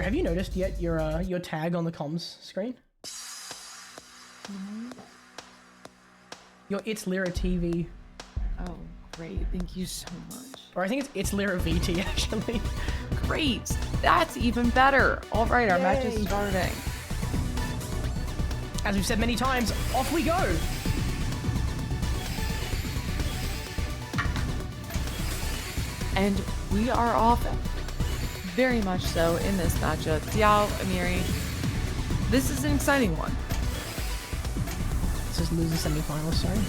Have you noticed yet your tag on the comms screen? Mm-hmm. Your It's Lyra TV. Oh, great. Thank you so much. Or I think it's Lyra VT, actually. Great. That's even better. All right, our match is starting. As we've said many times, off we go. And we are off very much so in this matchup. Diao, Emiri. This is an exciting one. This is loser semifinals, sorry.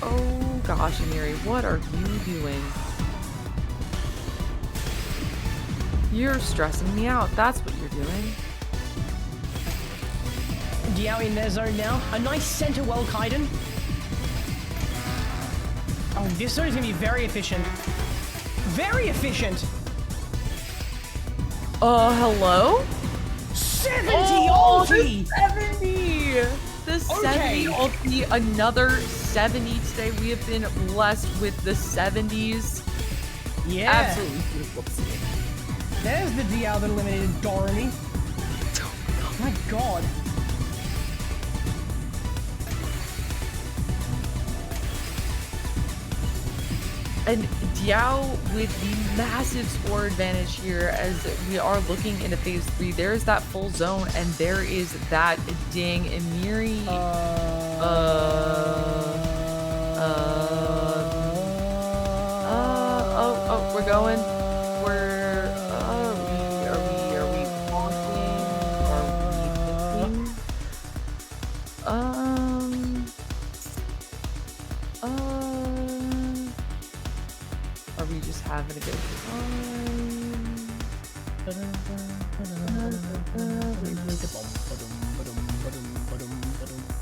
Oh gosh, Emiri, what are you doing? You're stressing me out. That's what you're doing. Diao in their zone now. A nice center well Kaiden. Oh, this zone is going to be very efficient. Very efficient. Hello? 70 ulti! The 70! The 70 ulti, another 70 today. We have been blessed with the 70s. Yeah. Absolutely beautiful to see. There's the Diao that eliminated Dorani. Oh my god. And Diao with the massive score advantage here as we are looking into phase 3. There's that full zone and there is that ding. Emiri. We're going. Are we walking? Are we are we just having a good time?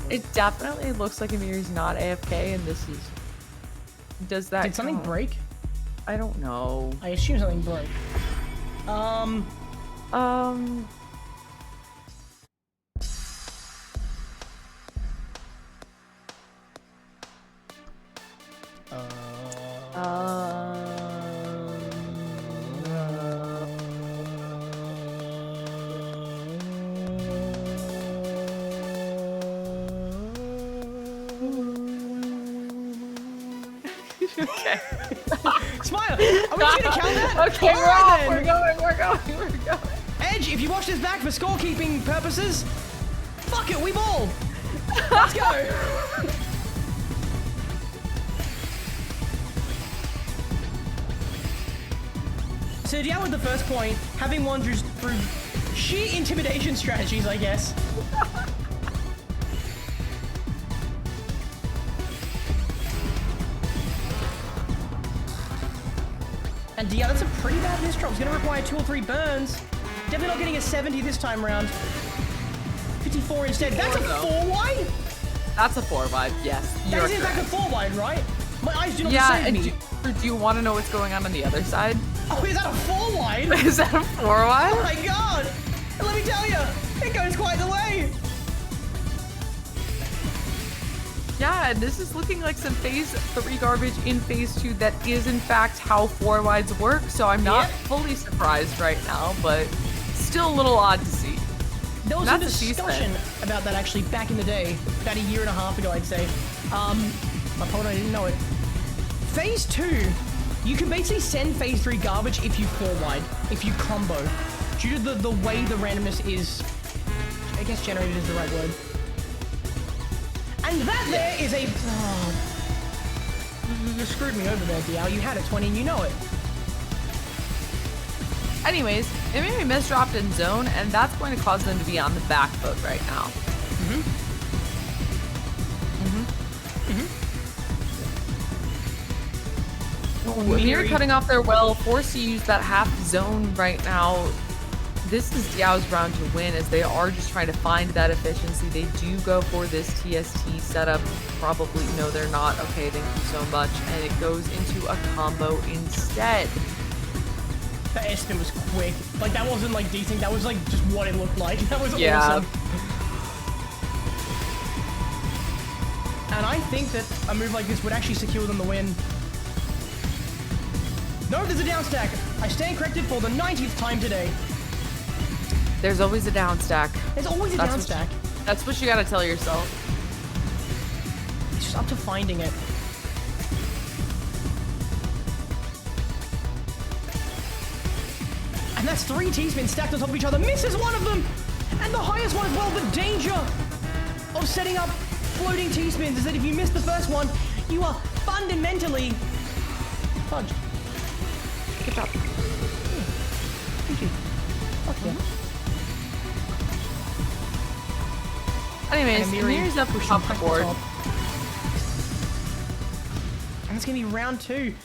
It definitely looks like Emiri's not AFK, and this is... Does that... Did something break? I don't know. I assume something broke. Okay. Smile! I want you to count that! Okay, right, we're going. Edge, if you watch this back for scorekeeping purposes, fuck it, we ball! Let's go! So Diao with the first point, having won through sheer intimidation strategies, I guess. And Diao, that's a pretty bad miss drop. It's going to require 2 or 3 burns. Definitely not getting a 70 this time round. 54 instead. That's a 4 wide? That's a 4 wide, yes. That is in fact a 4 wide, right? My eyes do not deceive me. Do you want to know what's going on the other side? Oh, is that a 4 wide? Is that a 4 wide? Oh my god! And let me tell you, it goes quite the way. Yeah, and this is looking like some phase 3 garbage in phase 2 that is in fact how 4 wides work, so I'm not fully surprised right now, but still a little odd to see. There was a discussion about that actually back in the day, about a year and a half ago, I'd say. My opponent, I didn't know it. Phase 2, you can basically send phase 3 garbage if you 4 wide, if you combo. Due to the way the randomness is, I guess generated is the right word. And that there is a... Oh, you screwed me over there, Diao. You had a 20 and you know it. Anyways, Emiri misdropped in zone, and that's going to cause them to be on the back foot right now. Emiri cutting off their well, forced to use that half zone right now. This is Diao's round to win as they are just trying to find that efficiency. They do go for this TST setup. Probably, no, they're not. Okay, thank you so much. And it goes into a combo instead. That S-spin was quick. Like, that wasn't like decent. That was like just what it looked like. That was awesome. And I think that a move like this would actually secure them the win. No, there's a down stack. I stand corrected for the 90th time today. There's always a down stack. There's always a down stack. That's what you gotta tell yourself. It's just up to finding it. And that's 3 T-spins stacked on top of each other. Misses one of them! And the highest one as well. The danger of setting up floating T-spins is that if you miss the first one, you are fundamentally fudged. Good job. Thank you. Fuck yeah. Anyways, Emiri's up top of the board. And it's gonna be round 2.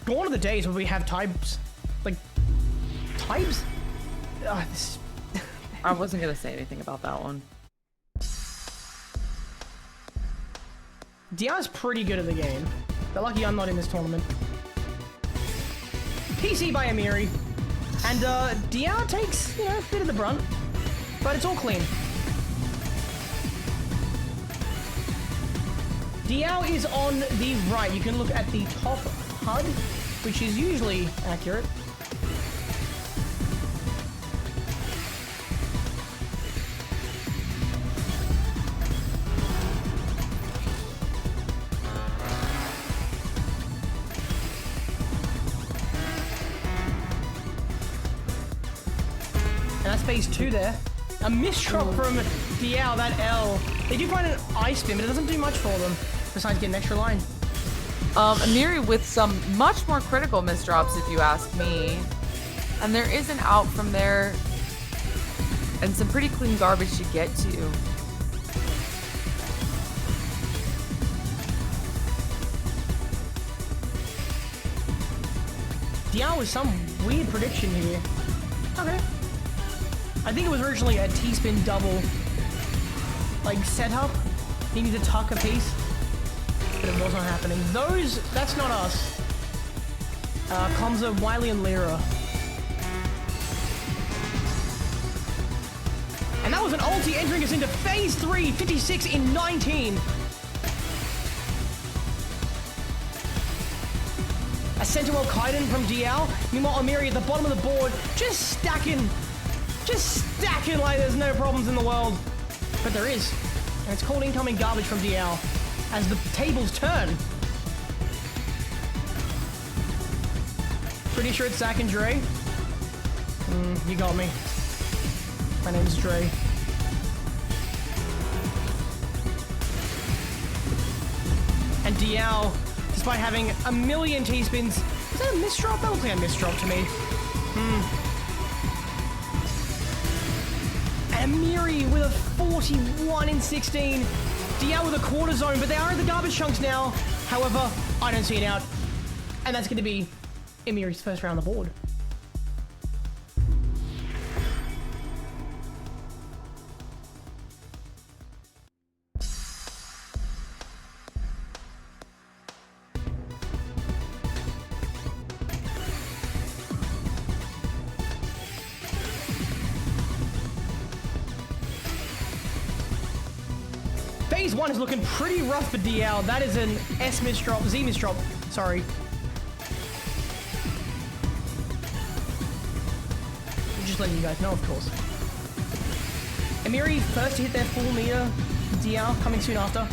Gone are the days where we have types. Like, types? This... I wasn't gonna say anything about that one. Diao's pretty good at the game. They're lucky I'm not in this tournament. PC by Emiri. And Diao takes, a bit of the brunt. But it's all clean. Diao is on the right. You can look at the top HUD, which is usually accurate. And that's phase 2 there. A misdrop from Diao, that L. They do find an ice spin, but it doesn't do much for them, besides getting an extra line. Emiri with some much more critical misdrops, if you ask me. And there is an out from there. And some pretty clean garbage to get to. Diao with some weird prediction here. Okay. I think it was originally a T-spin double, like, setup. He needs to tuck a piece, but it wasn't happening. That's not us. Comza, Wylie, and Lyra. And that was an ulti entering us into phase 3, 56 in 19. A Sentinel Kaiden from Diao. Meanwhile, Emiri at the bottom of the board, just stacking like there's no problems in the world. But there is. And it's called incoming garbage from Diao as the tables turn. Pretty sure it's Zach and Dre. You got me. My name's Dre. And Diao, despite having a million T-spins, is that a misdrop? That looks like a misdrop to me. Emiri with a 41 in 16. Diao with a quarter zone, but they are in the garbage chunks now. However, I don't see it out. And that's going to be Emiri's first round on the board. Phase 1 is looking pretty rough for Diao. That is an S misdrop, Z misdrop, sorry. Just letting you guys know, of course. Emiri first to hit their full meter. Diao coming soon after.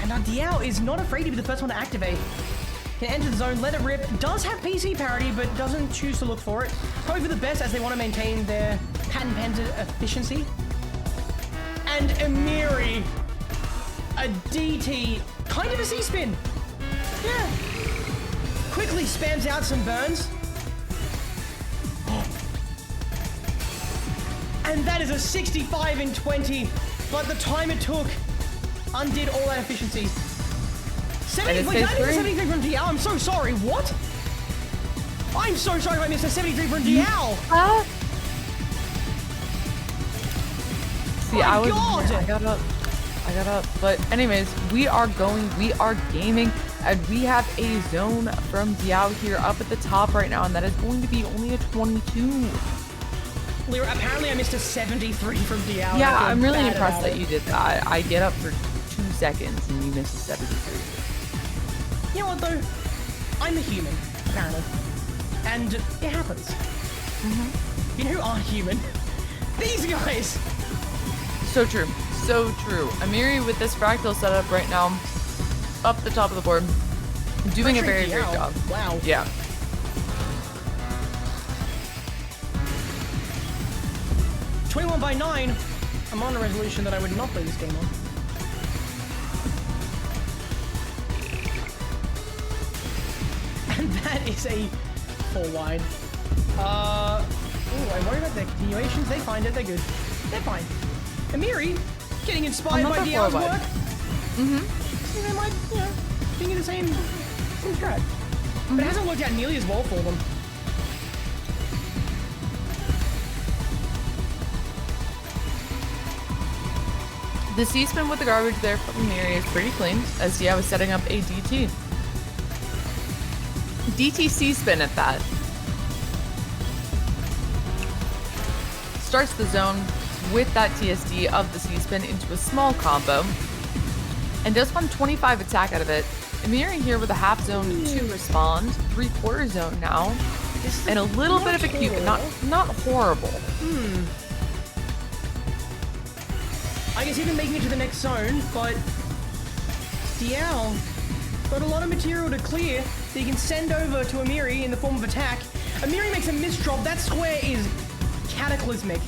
And Diao is not afraid to be the first one to activate. Can enter the zone, let it rip. Does have PC parity, but doesn't choose to look for it. Probably for the best as they want to maintain their patent-pending efficiency. And Emiri, a DT, kind of a C-spin. Yeah. Quickly spams out some burns. And that is a 65 in 20, but the time it took undid all that efficiency. 73 from Diao. I'm so sorry. What? I'm so sorry if I missed a 73 from Diao. See, I got up. But anyways, we are gaming, and we have a zone from Diao here up at the top right now, and that is going to be only a 22. Lyra, apparently I missed a 73 from Diao. Yeah, I'm really impressed that you did that. I get up for 2 seconds and you missed a 73. You know what though? I'm a human, apparently. And it happens. You know who aren't human? These guys! So true. So true. Emiri with this fractal setup right now, up the top of the board, doing a very great job. Wow. Yeah. $21 by 9. I'm on a resolution that I would not play this game on. And that is a 4 wide. I worry about their continuations. They find it. They're good. They're fine. Emiri, getting inspired by Diao's work. They might, being in the same strat. But it hasn't worked out nearly as well for them. The C-spin with the garbage there from Emiri is pretty clean, as Diao is setting up a DT. DT C-spin at that. Starts the zone with that TSD of the C-spin into a small combo, and does find 25 attack out of it. Emiri here with a half zone to respond, 3/4 zone now, and a little bit of a Q, but not horrible. I guess even making it to the next zone, but Diao got a lot of material to clear that he can send over to Emiri in the form of attack. Emiri makes a misdrop. That square is cataclysmic.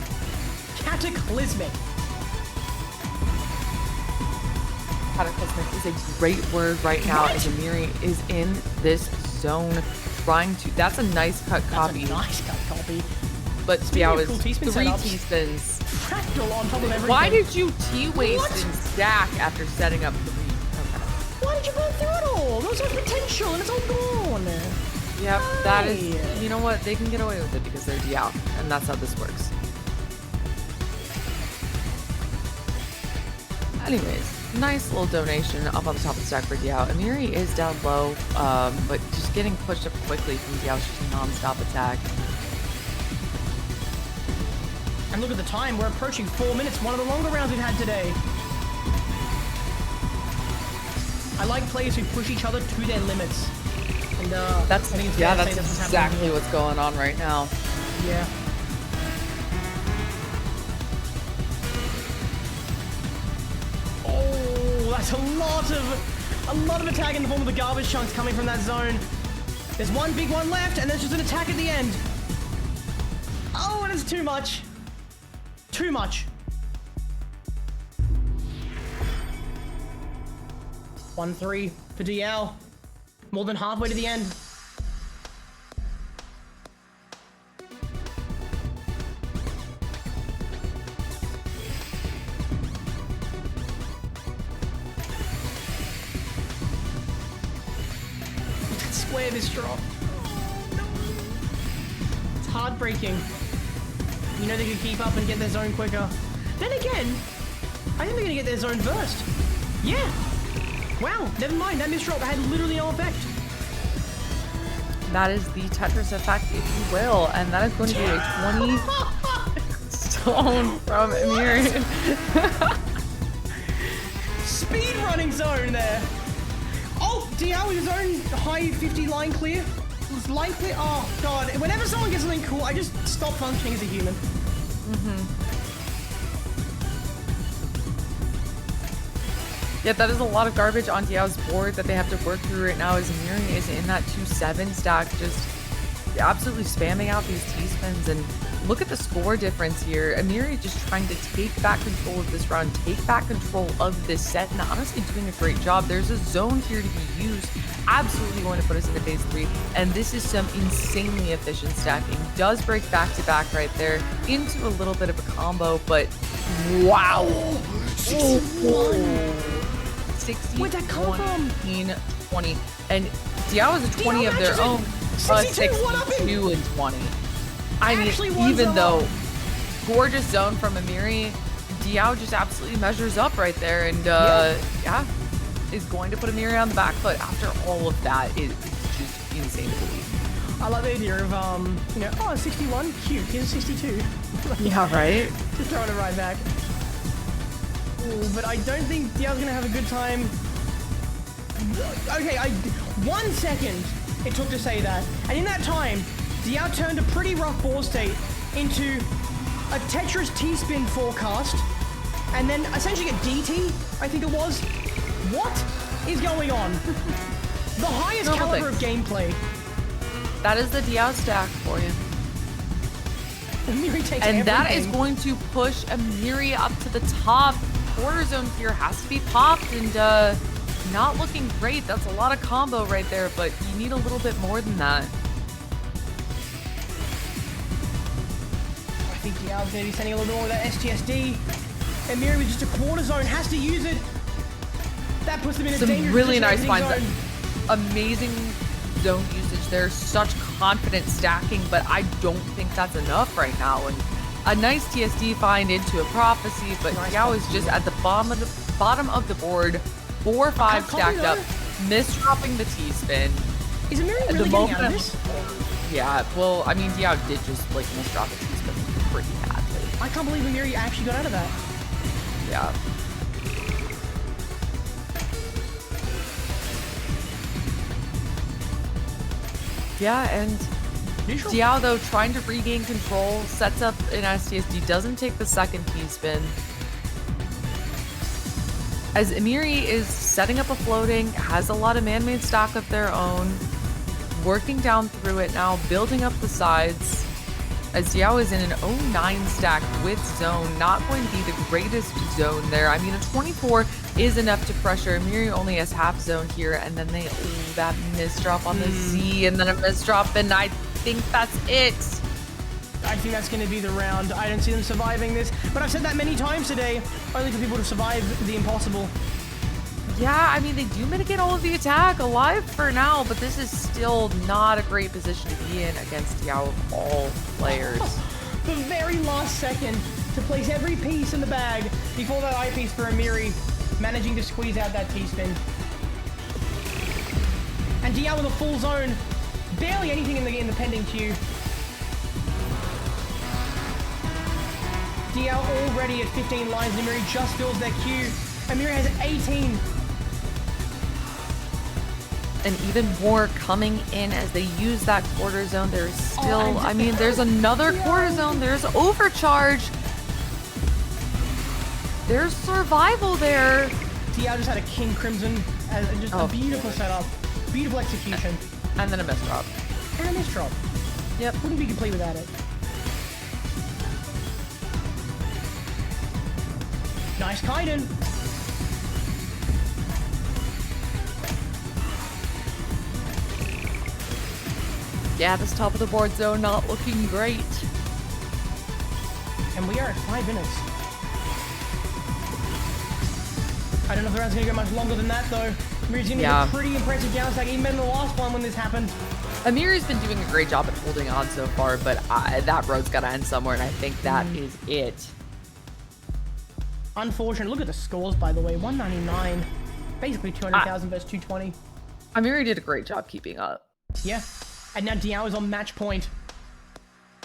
Cataclysmic. Cataclysmic is a great word right now, as Emiri is in this zone trying to. That's a nice cut copy. That's a nice cut copy. But Diao is cool 3 setups. T-spins. Fractal on top of everything. Why did you T-waste and stack after setting up 3? Okay. Why did you burn through it all? There was so much potential and it's all gone. Yep, that is, you know what? They can get away with it because they're Diao, and that's how this works. Anyways, nice little donation up on the top of the stack for Diao. Emiri is down low, but just getting pushed up quickly from Diao's just non-stop attack. And look at the time, we're approaching 4 minutes, one of the longer rounds we've had today. I like players who push each other to their limits. And that's exactly what's going on right now. Yeah. Oh, that's a lot of attack in the form of the garbage chunks coming from that zone. There's one big one left, and there's just an attack at the end. Oh, and it's too much. Too much. 1-3 for Diao. More than halfway to the end. That square is drop. Oh, no. It's heartbreaking. You know they could keep up and get their zone quicker. Then again, I think they're gonna get their zone first. Yeah. Wow, never mind. That misdrop had literally no effect. That is the Tetris Effect, if you will, and that is going to be a 20 stone from Emiri. Speed running zone there. Oh, Diao with his own high 50 line clear. Line clear. Oh god. Whenever someone gets something cool, I just stop functioning as a human. Yeah, that is a lot of garbage on Diao's board that they have to work through right now, as Emiri is in that 2-7 stack, just absolutely spamming out these T-spins. And look at the score difference here. Emiri just trying to take back control of this round, take back control of this set, and honestly doing a great job. There's a zone here to be used, absolutely going to put us into phase 3, and this is some insanely efficient stacking. Does break back to back right there into a little bit of a combo, but wow. 61. Where'd that come from? 20. And Diao is a 20 of their own. 62 and 20. I mean, even though gorgeous zone from Emiri, Diao just absolutely measures up right there, and yeah, is going to put Emiri on the back foot after all of that. It's just insane to believe. I love the idea of, you know, oh, 61, cute, here's a 62. Yeah, right? Just throwing it right back. Ooh, but I don't think Diao's gonna have a good time. Okay, 1 second it took to say that. And in that time, Diao turned a pretty rough ball state into a Tetris T-spin forecast, and then essentially a DT, I think it was. What is going on? The highest caliber of gameplay. That is the Diao stack for you. Emiri takes and that everything. is going to push Emiri up to the top. Quarter zone here has to be popped, and not looking great. That's a lot of combo right there, but you need a little bit more than that. I think Diao's going to be sending a little bit more of that STSD. Emiri with just a quarter zone has to use it. That puts them in a dangerous Some really nice zone. finds. Amazing zone usage there. Such confident stacking, but I don't think that's enough right now. And a nice TSD find into a prophecy, but Nice Diao is just at the bottom of the board. 4-5 stacked up, misdropping the T-spin. Is Emiri really getting out of this? Yeah, well, I mean, Diao did just like misdrop the T-spin pretty badly. I can't believe Emiri actually got out of that. Yeah. Yeah, and Neutral. Diao, though, trying to regain control, sets up an STSD, doesn't take the second T-spin. As Emiri is setting up a floating, has a lot of man-made stock of their own, working down through it now, building up the sides. As Diao is in an 0-9 stack with zone, not going to be the greatest zone there. I mean, a 24 is enough to pressure. Emiri only has half zone here, and then they, that misdrop on the Z, and then a misdrop, and I think that's it. I think that's going to be the round. I don't see them surviving this, but I've said that many times today, only for people to survive the impossible. Yeah, I mean, they do mitigate all of the attack alive for now, but this is still not a great position to be in against Diao of all players. The very last second to place every piece in the bag before that eyepiece for Emiri, managing to squeeze out that T-spin. And Diao with a full zone, barely anything in the pending queue. Diao already at 15 lines, and Emiri just fills their queue. Emiri has 18. And even more coming in as they use that quarter zone. There's still, I mean, there's another quarter zone. There's overcharge. There's survival there. Diao just had a King Crimson as just a beautiful setup. Beautiful execution. And then a misdrop. And a misdrop. Yep. Wouldn't be complete without it. Nice Kaiden. Yeah, this top of the board zone not looking great. And we are at 5 minutes. I don't know if the round's going to go much longer than that, though. Emiri's going to get a pretty impressive down stack, even better than the last one when this happened. Emiri's been doing a great job at holding on so far, but that road's got to end somewhere, and I think that is it. Unfortunate. Look at the scores, by the way. 199. Basically 200,000 versus 220. Emiri did a great job keeping up. Yeah. And now Diao is on match point.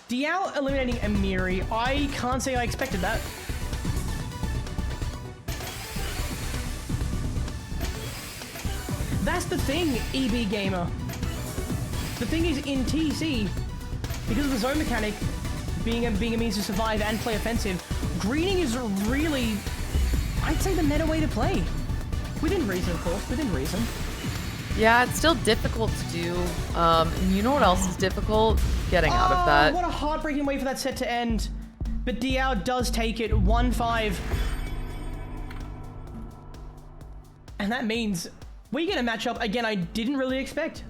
Diao eliminating Emiri. I can't say I expected that. That's the thing, EB Gamer. The thing is, in TC, because of the zone mechanic being a means to survive and play offensive, greening is really, I'd say, the meta way to play. Within reason, of course, within reason. Yeah, it's still difficult to do. And you know what else is difficult? Getting out of that. What a heartbreaking way for that set to end. But Diao does take it 1-5. And that means we get a matchup, again, I didn't really expect.